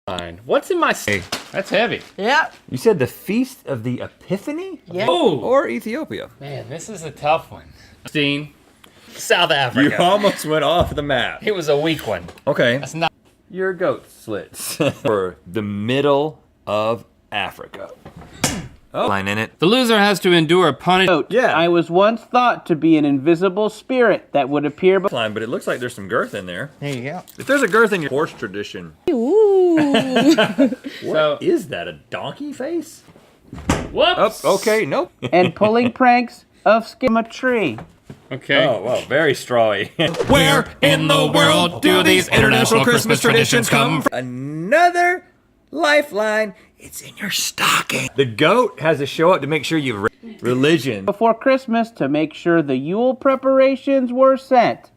Fine. What's in my... Hey, that's heavy. Yeah. You said the Feast of the Epiphany? Yeah. Oh! Or Ethiopia? Man, this is a tough one. South Africa. You almost went off the map. It was a weak one. Okay. That's not... Your goat slits. For the middle of Africa. Oh. Line in it. The loser has to endure a punishment. Yeah. I was once thought to be an invisible spirit that would appear but Line, but it looks like there's some girth in there. There you go. If there's a girth in your horse tradition, Ooh. what is that, a donkey face? Whoops! Oh, okay, nope. and pulling pranks of skin from a tree. Okay. Oh, wow, very strawy. Where in the world do these international Christmas traditions come from? Another lifeline. It's in your stocking. The goat has to show up to make sure you religion. Before Christmas to make sure the Yule preparations were sent.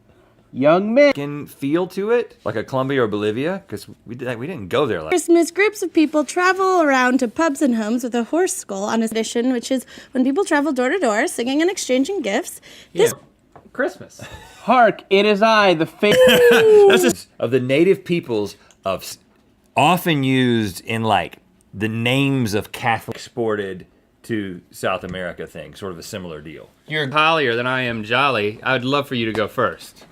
Young men Can feel to it, like a Colombia or Bolivia, because we didn't go there. Like Christmas, groups of people travel around to pubs and homes with a horse skull on a tradition, which is when people travel door to door, singing and exchanging gifts. This Christmas. Hark, it is I, the face. That's just of the native peoples of often used in like the names of Catholic exported to South America thing, sort of a similar deal. You're jollier than I am jolly. I would love for you to go first.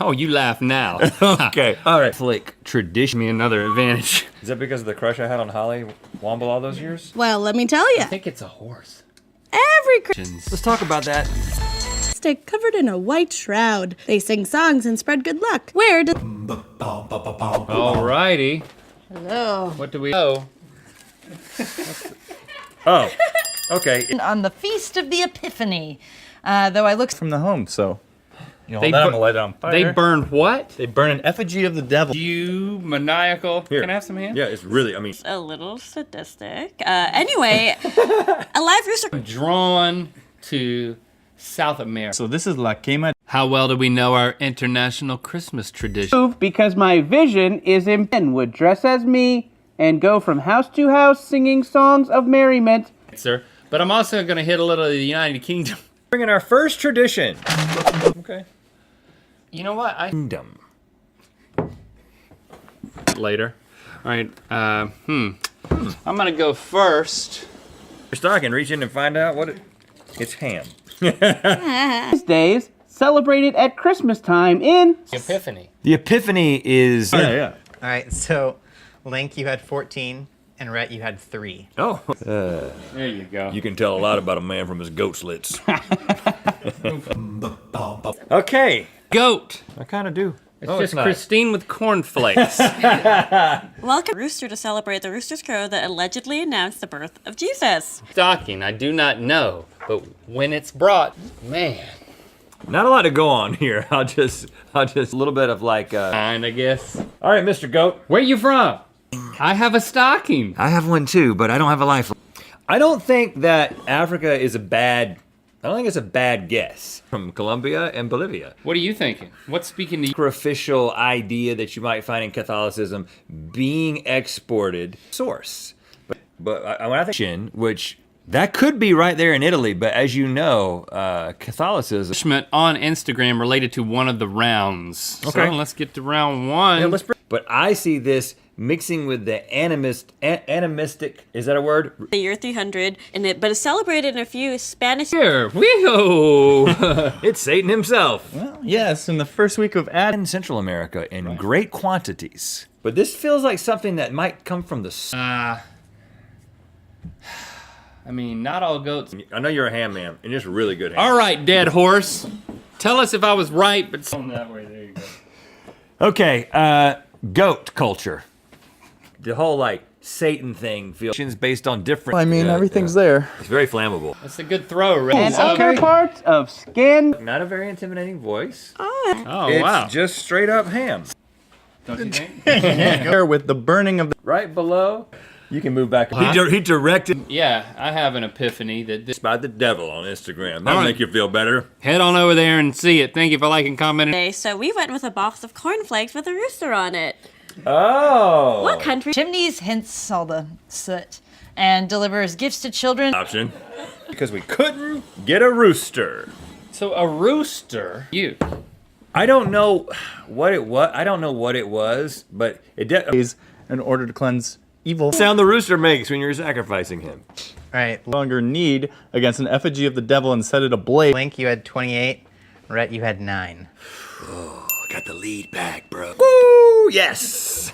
Oh, you laugh now. Okay, all right. Flick tradition. Me another advantage. Is that because of the crush I had on Holly Womble all those years? well, let me tell you, I think it's a horse. every Christmas Let's talk about that. stick covered in a white shroud. They sing songs and spread good luck. Where does Alrighty. Hello. What do we know? Oh, okay. On the Feast of the Epiphany, though I looked from the home, so you know, They that I'm bur- gonna light it on fire. They burn what? They burn an effigy of the devil. You maniacal. Here. Can I have some hands? Yeah, it's really, I mean, A little sadistic. Anyway, a live rooster. Drawn to South America. So this is La Quema. How well do we know our international Christmas tradition? Move because my vision is in men would dress as me and go from house to house singing songs of merriment. Sir, but I'm also gonna hit a little of the United Kingdom. bringing our first tradition. Okay. You know what? Kingdom. Later. All right. I'm gonna go first. Your stocking, reach in and find out what it's ham. These days, celebrated at Christmas time in Epiphany. The Epiphany is. Yeah. All right, so Link, you had 14, and Rhett, you had 3. Oh. There you go. You can tell a lot about a man from his goat slits. Okay. Goat. I kind of do. It's just Christine with cornflakes. Welcome rooster to celebrate the rooster's crow that allegedly announced the birth of Jesus. Stocking, I do not know, but when it's brought, man. Not a lot to go on here. I'll just a little bit of like. Fine, I guess. All right, Mr. Goat. Where you from? I have a stocking. I have one too, but I don't have a life. I don't think that Africa is a bad. I don't think it's a bad guess from Colombia and Bolivia. What are you thinking? What's speaking to you? Sacrificial idea that you might find in Catholicism being exported source, but when I think which that cocould be right there in Italy, but as you know, Catholicism On Instagram related to one of the rounds. Okay. So let's get to round one. Yeah, but I see this mixing with the animistic, is that a word? The year 300, but it's celebrated in a few Spanish. Here, wee-hoo! It's Satan himself. Well, yes, in the first week of Advent. In Central America in great quantities. But this feels like something that might come from the... I mean, not all goats. I know you're a ham man, and it's really good ham. All right, dead horse. Tell us if I was right, but... That way, there you go. Okay, goat culture. The whole, like, Satan thing feels based on different... I mean, everything's there. It's very flammable. That's a good throw, Rick. and other parts of skin. Not a very intimidating voice. Oh, It's wow. just straight up ham. Don't you think? There with the burning of the. Right below, you can move back. He directed Yeah, I have an epiphany that this... by the devil on Instagram. That'll All right. make you feel better. Head on over there and see it. Thank you for liking, commenting. So we went with a box of cornflakes with a rooster on it. Oh. What country? chimneys, hence all the soot, and delivers gifts to children. Option. Because we couldn't get a rooster. So a rooster, you. I don't know what it was. I don't know what it was, but it did. In order to cleanse evil. Sound the rooster makes when you're sacrificing him. All right, Longer need against an effigy of the devil and set it ablaze. Link, you had 28. Rhett, you had 9. Oh, got the lead back, bro. Woo! Yes.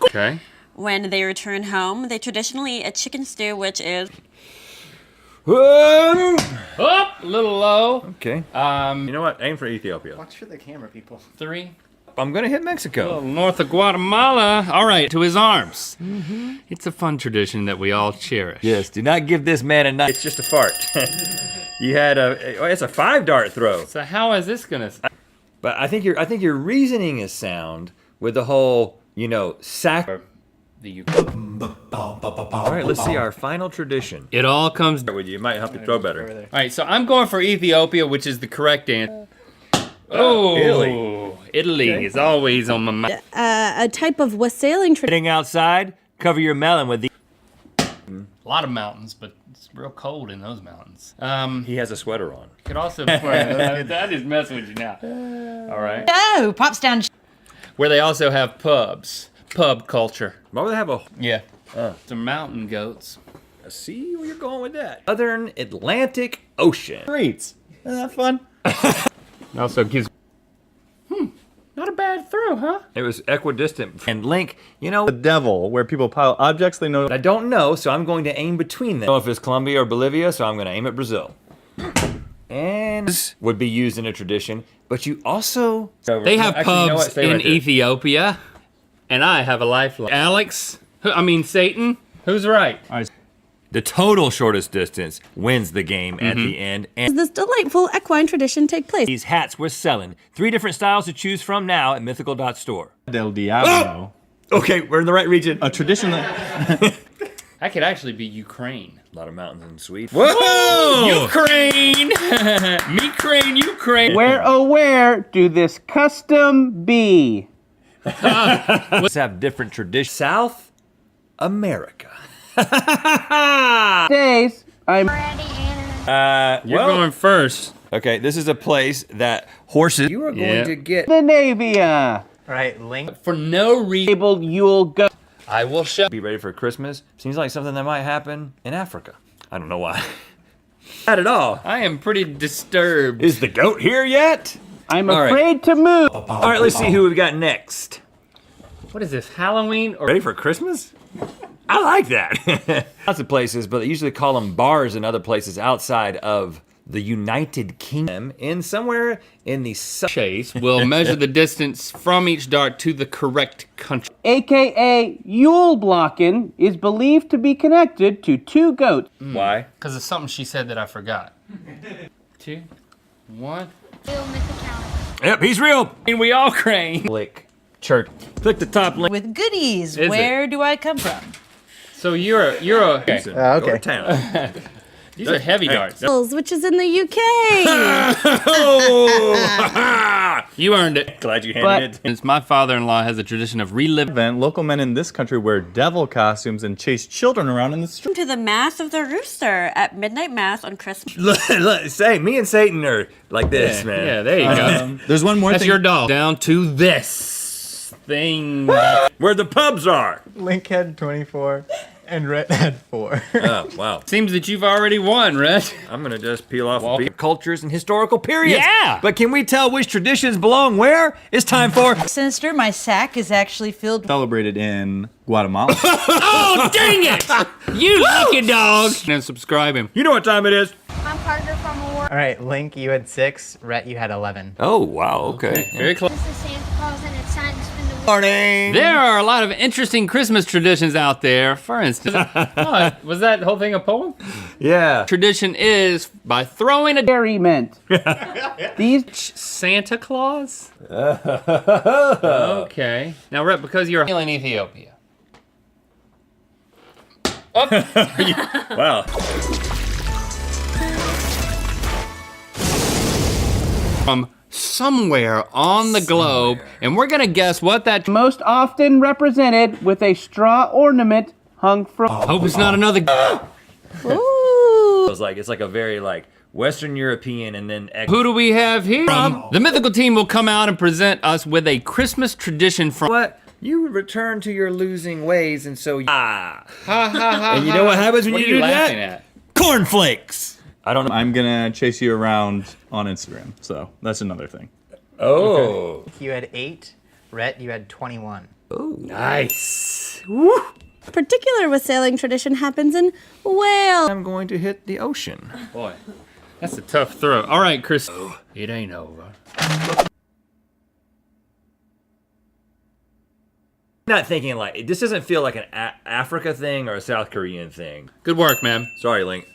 Okay. When they return home, they traditionally eat a chicken stew, which is Oh, a little low. Okay. You know what? Aim for Ethiopia. Watch for the camera, people. 3. I'm gonna hit Mexico. Little north of Guatemala. All right, to his arms. It's a fun tradition that we all cherish. Yes. Do not give this man a knife. It's just a fart. You had a. Oh, it's a 5-dart throw. So how is this gonna? But I think your reasoning is sound with the whole, sac. The All right, let's see our final tradition. It all comes. With you, it might help you throw better. All right, so I'm going for Ethiopia, which is the correct answer. Oh, Italy is always on my mind. A type of wassailing tradition. Sitting outside, cover your melon with the. A lot of mountains, but it's real cold in those mountains. He has a sweater on. Could also. That is messing with you now. All right. No, pops down. Where they also have pubs, pub culture. Why would they have a? Yeah. Some mountain goats. I see where you're going with that. Southern Atlantic Ocean. Streets. Isn't that fun? It also gives. Not a bad throw, huh? It was equidistant. And Link, The devil, where people pile objects they know. I don't know, so I'm going to aim between them. I don't know if it's Colombia or Bolivia, so I'm going to aim at Brazil. And this would be used in a tradition, but you also... They have Actually, you know what? pubs Stay in right there. Ethiopia, and I have a lifeline. Alex, Satan, who's right? The total shortest distance wins the game at the end. And This delightful equine tradition take place. these hats we're selling. 3 different styles to choose from now at mythical.store. Del Diablo. Okay, we're in the right region. A tradition that. That could actually be Ukraine. A lot of mountains in Sweden. Whoa! Ukraine! Ukraine! Where, oh where do this custom be? Let's have different traditions. South America. Days, I'm You're going first. Okay, this is a place that horses. You are going to get. the Navia. All right, Link. For no reason, Able you'll go. I will show. Be ready for Christmas. Seems like something that might happen in Africa. I don't know why. Not at all. I am pretty disturbed. Is the goat here yet? I'm All right. afraid to move. All right, let's see who we've got next. What is this, Halloween? Or Ready for Christmas? I like that. Lots of places, but they usually call them bars in other places outside of the United Kingdom. In somewhere in the chase will measure the distance from each dart to the correct country. AKA Yule blocking is believed to be connected to 2 goats. Why? Because it's something she said that I forgot. 2, 1. Yep, he's real. And we all crane. Click church. Click the top link. With goodies. Is Where do I come from? So you're a okay. Go to town. These are heavy darts. Which is in the UK. Oh! You earned it. Glad you But- handed it. Since my father-in-law has a tradition of reliving. Event, local men in this country wear devil costumes and chase children around in the street. to the Mass of the Rooster at midnight Mass on Christmas. Look, say, me and Satan are like this, man. Yeah, there you go. There's one more That's thing. your doll. Down to this thing. Where the pubs are. Link had 24, and Rhett had 4. Oh, wow. Seems that you've already won, Red. I'm gonna just peel off a piece. Cultures and historical periods. Yeah! But can we tell which traditions belong where? It's time for. Sinister, my sack is actually filled. Celebrated in Guatemala. Oh, dang it! You lucky dog. And subscribe him. You know what time it is. I'm Parker from Award. All right, Link, you had 6. Rhett, you had 11. Oh, wow. Okay. Very close. This is Santa Claus and it's time to spend the week. Morning. There are a lot of interesting Christmas traditions out there. For instance, was that whole thing a poem? Yeah. Tradition is by throwing a Gary meant. These Santa Claus? Okay. Now, Rep, because you're in Ethiopia. Wow. From somewhere on the globe, and we're gonna guess what that. most often represented with a straw ornament hung from. Hope it's not another. Ooh. It's like a very like Western European, and then Who do we have here? The mythical team will come out and present us with a Christmas tradition from. what? You return to your losing ways, and so Ha ha ha. And you know what happens when What you are you do laughing that? at? Cornflakes. I don't know. I'm gonna chase you around on Instagram, so that's another thing. Oh. You had 8. Rhett, you had 21. Nice. Particular with sailing tradition happens in Wales. I'm going to hit the ocean. Boy, that's a tough throw. All right, Chris. It ain't over. Not thinking like, this doesn't feel like an Africa thing or a South Korean thing. Good work, man. Sorry, Link.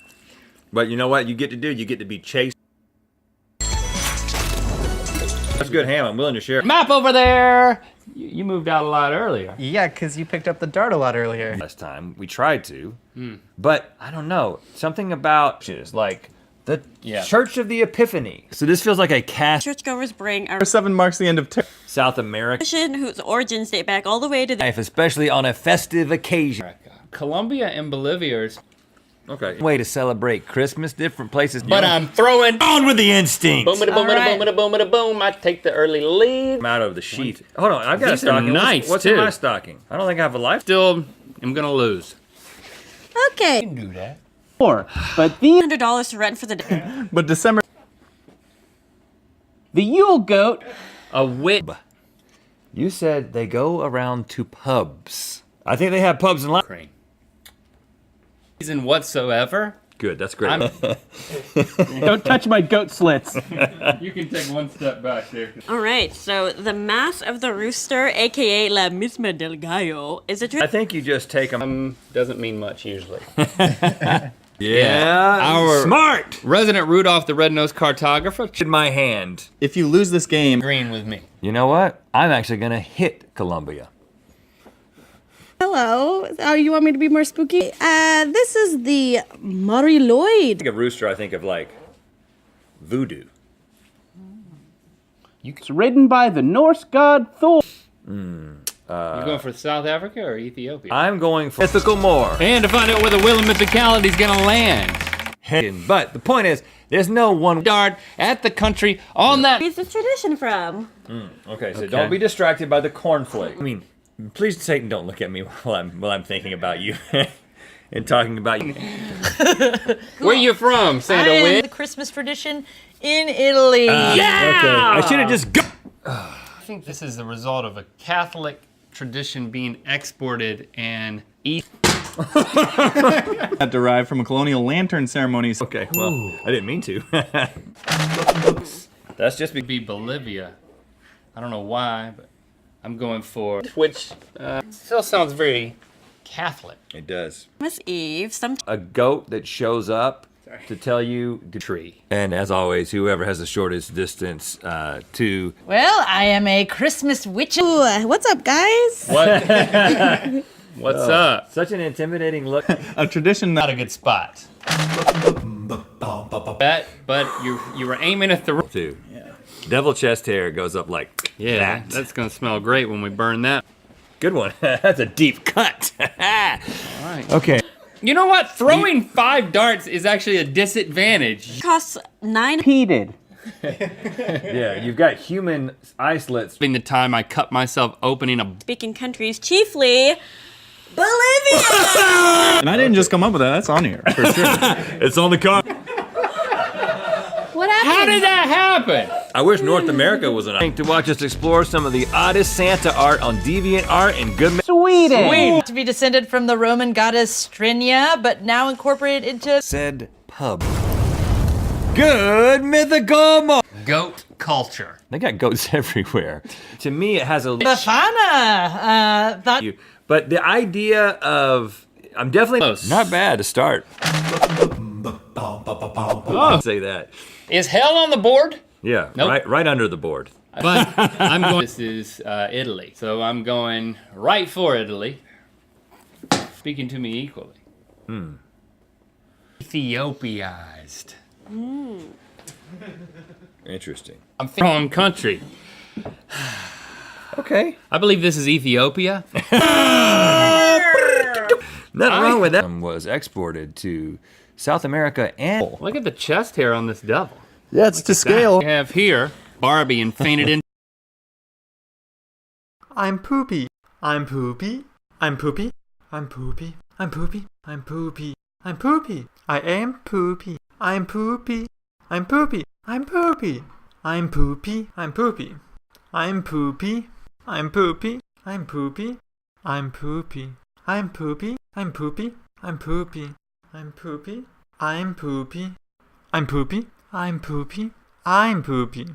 But you know what you get to do? You get to be chased. That's good ham. I'm willing to share. Map over there. You moved out a lot earlier. Yeah, because you picked up the dart a lot earlier. Last time we tried to, but I don't know. Something about just like the Church of the Epiphany. So this feels like a cast. Churchgoers bring a Number 7 marks the end of South America tradition whose origins date back all the way to the life, especially on a festive occasion. Colombia and Bolivia are. Okay. Way to celebrate Christmas, different places. But I'm throwing. on with the instinct. Boom, boom, boom, boom, boom, boom, boom. I take the early lead. I'm out of the sheet. Hold on, I've got These a are stocking. nice, What's too. in my stocking? I don't think I have a life. Still, I'm gonna lose. Okay. Do that. 4. But the $100 to rent for the day. But December. the Yule goat A whip. You said they go around to pubs. I think they have pubs in Crane. Reason whatsoever. Good, that's great. don't touch my goat slits. You can take one step back there. All right, so the Mass of the Rooster, aka La Misma del Gallo, is a I tradition. think you just take them. Doesn't mean much usually. Yeah, Our- smart. Resident Rudolph the Red-Nosed Cartographer. In my hand. If you lose this game, Green with me. You know what? I'm actually gonna hit Colombia. Hello. Oh, you want me to be more spooky? This is the Maury I Lloyd. think of rooster. I think of like voodoo. It's ridden by the Norse god Thor. You going for South Africa or Ethiopia? I'm going for mythical more. And to find out where the wheel of mythicality is gonna land. But the point is, there's no one Dart at the country on that. Where's this tradition from? Okay, so don't be distracted by the cornflake. I mean, please, Satan, don't look at me while I'm thinking about you and talking about you. Where you from, Santa And Win? the Christmas tradition in Italy. Okay, I should have just go. I think this is the result of a Catholic tradition being exported and that derived from a colonial lantern ceremony. Okay, well, I didn't mean to. That's just be Bolivia. I don't know why, but I'm going for which still sounds very Catholic. It does. Christmas Eve, some A goat that shows up to tell you to Tree. And as always, whoever has the shortest distance to. Well, I am a Christmas witch. Ooh, what's up, guys? What? What's up? Such an intimidating look. A tradition that Not a good spot. But you were aiming at the. Too. Devil chest hair goes up like Yeah, that. that's gonna smell great when we burn that. Good one. That's a deep cut. All right. Okay. You know what? Throwing 5 darts is actually a disadvantage. costs 9. Heated. Yeah, you've got human eye slits. During the time I cut myself opening a. Speaking countries, chiefly Bolivia. and I didn't just come up with that. That's on here for sure. It's on the car. What happened? How did that happen? I wish North America was an thing to watch us explore some of the oddest Santa art on DeviantArt and Good. Sweden. To be descended from the Roman goddess Strinia, but now incorporated into Said pub. Good mythical mo. Goat culture. They got goats everywhere. To me, it has a. Bafana. Thought But the idea of. I'm definitely. Close. Not bad to start. Oh. Say that. Is hell on the board? Yeah, Nope. right under the board. But I'm going. This is Italy, so I'm going right for Italy. Speaking to me equally. Ethiopiaized. Interesting. I'm wrong country. Okay. I believe this is Ethiopia. Nothing wrong with that. Was exported to South America, and Look at the chest hair on this devil. Yeah, it's to scale. We have here Barbie and fainted in. I'm poopy. I'm poopy. I'm poopy. I'm poopy. I'm poopy. I'm poopy. I'm poopy. I am poopy. I'm poopy. I'm poopy. I'm poopy. I'm poopy. I'm poopy. I'm poopy. I'm poopy. I'm poopy. I'm poopy. I'm poopy. I'm poopy. I'm poopy. I'm poopy. I'm poopy. I'm poopy. I'm poopy. I'm poopy.